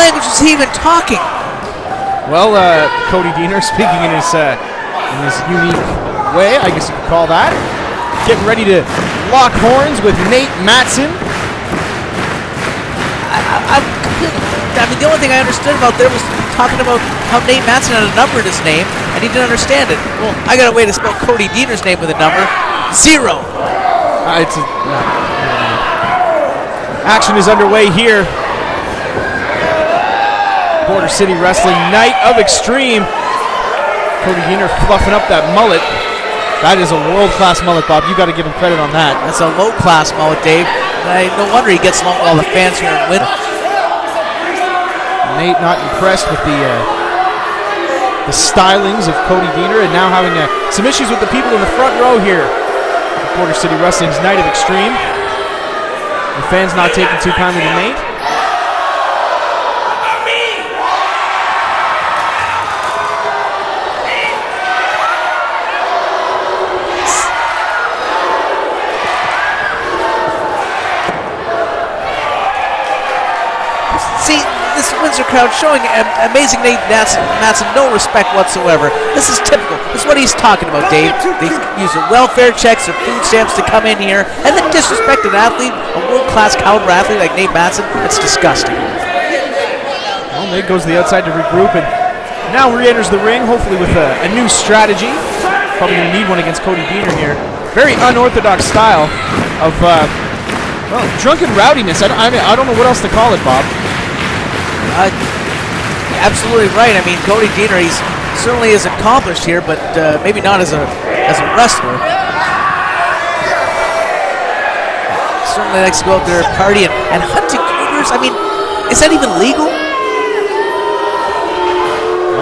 language was he even talking? Well, Cody Diener speaking in his unique way, I guess you could call that. Getting ready to lock horns with Nate Mattson. I mean, the only thing I understood about there was talking about how Nate Mattson had a number in his name, and he didn't understand it. Well, I got a way to spell Cody Diener's name with a number. 0. Action is underway here. Border City Wrestling Night of Extreme. Cody Diener fluffing up that mullet. That is a world-class mullet, Bob. You got to give him credit on that. That's a low-class mullet, Dave. No wonder he gets along with all the fans here in Winter. Nate not impressed with the stylings of Cody Diener, and now having some issues with the people in the front row here at Border City Wrestling's Night of Extreme. The fans not taking too kindly to Nate. See, this Windsor crowd showing amazing Nate Mattson no respect whatsoever. This is typical. This is what he's talking about, Dave. They use their welfare checks, their food stamps to come in here, and then disrespect an athlete, a world-class caliber athlete like Nate Mattson. It's disgusting. Well, Nate goes to the outside to regroup, and now re-enters the ring, hopefully with a new strategy. Probably going to need one against Cody Diener here. Very unorthodox style of, well, drunken rowdiness. I don't know what else to call it, Bob. Absolutely right. I mean, Cody Diener, he's certainly is accomplished here, but maybe not as a wrestler. Certainly likes to go out there and party and hunting cougars. I mean, is that even legal?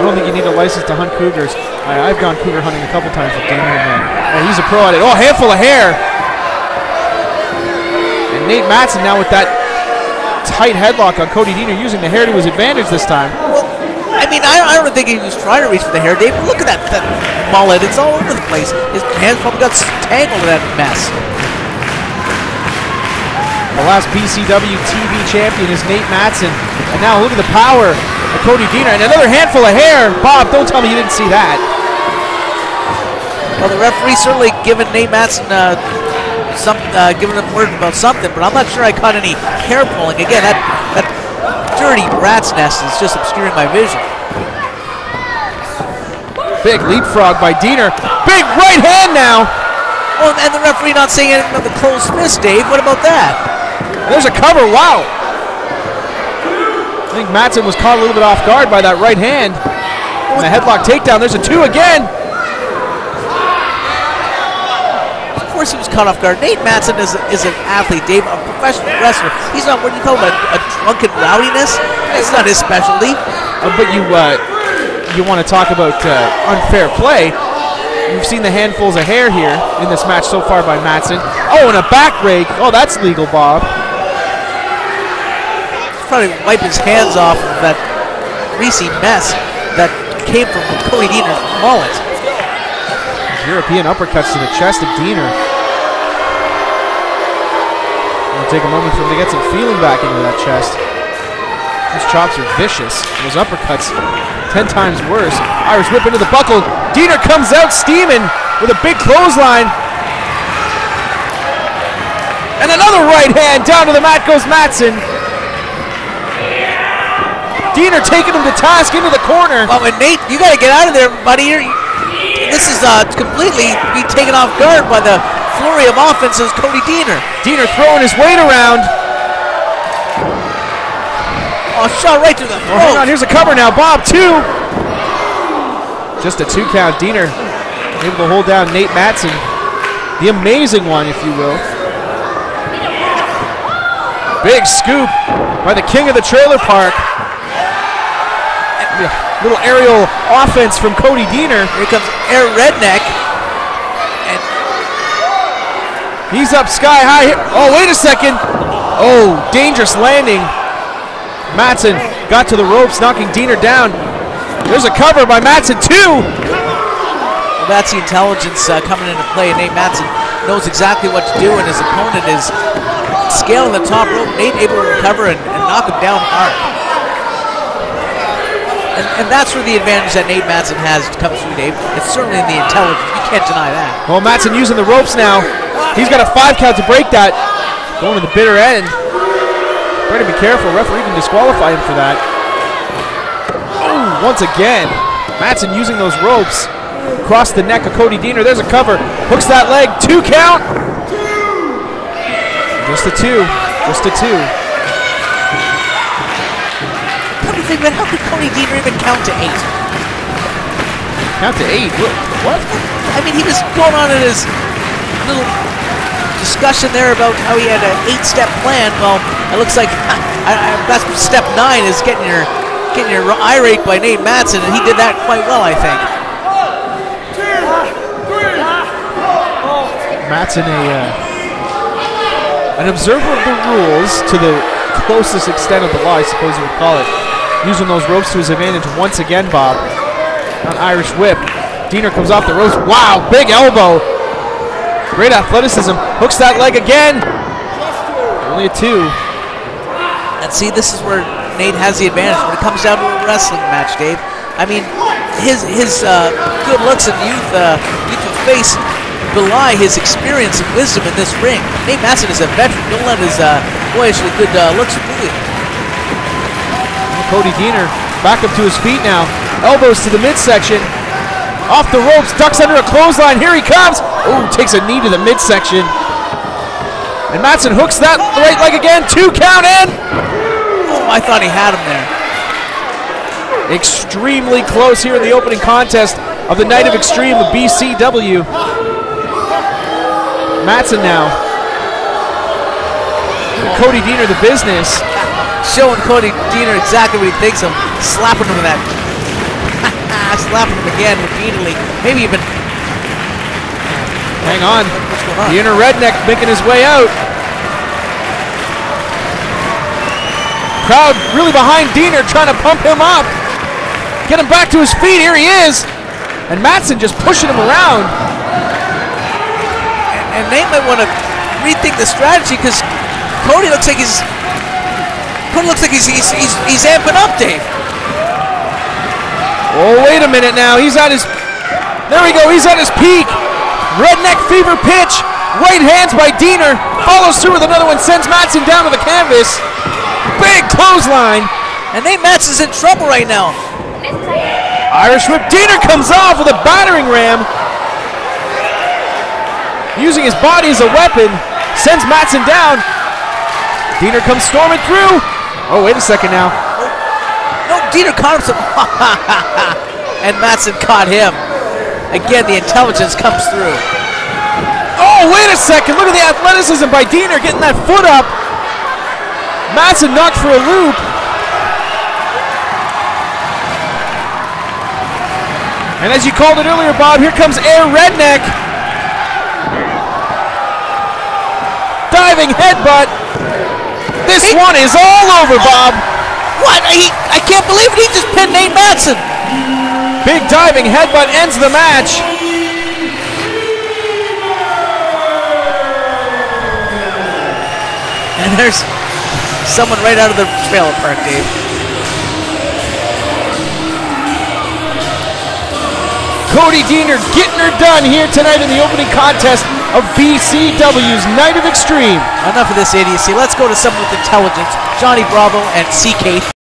I don't think you need a license to hunt cougars. I've gone cougar hunting a couple times with Diener, and he's a pro at it. Oh, handful of hair. And Nate Mattson now with that tight headlock on Cody Diener, using the hair to his advantage this time. Well, I mean, I don't think he was trying to reach for the hair, Dave. Look at that mullet. It's all over the place. His hands probably got tangled in that mess. The last BCW TV champion is Nate Mattson. And now look at the power of Cody Diener. And another handful of hair. Bob, don't tell me you didn't see that. Well, the referee certainly given Nate Mattson giving him word about something, but I'm not sure I caught any hair pulling. Again, that dirty rat's nest is just obscuring my vision. Big leapfrog by Diener. Big right hand now. Oh, and the referee not saying anything about the closed fist, Dave. What about that? There's a cover. Wow. I think Mattson was caught a little bit off guard by that right hand. And the headlock takedown. There's a 2 again. Of course he was caught off guard. Nate Mattson is an athlete, Dave, a professional wrestler. He's not what you call him, a drunken rowdiness. It's not his specialty. But you want to talk about unfair play. You've seen the handfuls of hair here in this match so far by Mattson. Oh, and a back rake. Oh, that's legal, Bob. He's probably wipe his hands off of that greasy mess that came from Cody Diener's mullet. European uppercuts to the chest of Diener. It'll take a moment for him to get some feeling back into that chest. Those chops are vicious. Those uppercuts 10 times worse. Irish whip into the buckle. Diener comes out steaming with a big clothesline. And another right hand. Down to the mat goes Mattson. Diener taking him to task into the corner. Oh, and Nate, you got to get out of there, buddy. This is completely be taken off guard by the flurry of offenses, Cody Diener. Diener throwing his weight around. Oh, shot right through the throat. Oh, hang on, here's a cover now. Bob, 2. Just a 2 count. Diener able to hold down Nate Mattson. The amazing one, if you will. Big scoop by the king of the trailer park. Little aerial offense from Cody Diener. Here comes Air Redneck. And he's up sky high. Oh, wait a second. Oh, dangerous landing. Mattson got to the ropes, knocking Diener down. There's a cover by Mattson, 2. Well, that's the intelligence coming into play. Nate Mattson knows exactly what to do, and his opponent is scaling the top rope. Nate able to recover and knock him down hard. And that's where the advantage that Nate Mattson has comes through, Dave. It's certainly in the intelligence. You can't deny that. Well, Mattson using the ropes now. He's got a 5 count to break that. Going to the bitter end. Better be careful. Referee can disqualify him for that. Oh, once again. Mattson using those ropes. Across the neck of Cody Deaner. There's a cover. Hooks that leg. 2 count. Just a 2. Just a 2. But how could Cody Deaner even count to 8? Count to 8? What? I mean, he was going on in his little discussion there about how he had an 8-step plan. Well, it looks like that's step 9 is getting your irate by Nate Mattson, and he did that quite well, I think. Mattson, an observer of the rules to the closest extent of the law, I suppose you would call it. Using those ropes to his advantage once again, Bob. An Irish whip. Deaner comes off the ropes. Wow, big elbow. Great athleticism. Hooks that leg again. Only a 2. And see, this is where Nate has the advantage when it comes down to a wrestling match, Dave. I mean, his good looks and youthful face belie his experience and wisdom in this ring. Nate Mattson is a veteran. Don't let his boyishly good looks fool you. Cody Deaner back up to his feet now. Elbows to the midsection. Off the ropes, ducks under a clothesline. Here he comes. Oh, takes a knee to the midsection. And Mattson hooks that right leg again. 2 count in. Oh, I thought he had him there. Extremely close here in the opening contest of the Night of Extreme of BCW. Mattson now. Cody Deaner the business. Showing Cody Deaner exactly what he thinks of. Slapping him with that. Slapping him again repeatedly. Maybe even. Hang on. What's going on? The inner redneck making his way out. Crowd really behind Deaner, trying to pump him up. Get him back to his feet. Here he is. And Mattson just pushing him around. And Nate might want to rethink the strategy because Cody looks like he's amping up, Dave. Oh, wait a minute now. He's at his. There we go. He's at his peak. Redneck fever pitch. Right hands by Deaner. Follows through with another one. Sends Mattson down to the canvas. Big clothesline. And Nate Mattson's in trouble right now. Irish whip. Deaner comes off with a battering ram. Using his body as a weapon. Sends Mattson down. Deaner comes storming through. Oh, wait a second now. No, Deaner caught him. And Mattson caught him. Again, the intelligence comes through. Oh, wait a second. Look at the athleticism by Deaner getting that foot up. Mattson knocked for a loop. And as you called it earlier, Bob, here comes Air Redneck. Diving headbutt. This one is all over, Bob. What? I can't believe it. He just pinned Nate Mattson. Big diving headbutt ends the match. And there's someone right out of the trailer park, Dave. Cody Deaner getting her done here tonight in the opening contest of BCW's Night of Extreme. Enough of this idiocy. Let's go to someone with intelligence. Johnny Bravo and CK.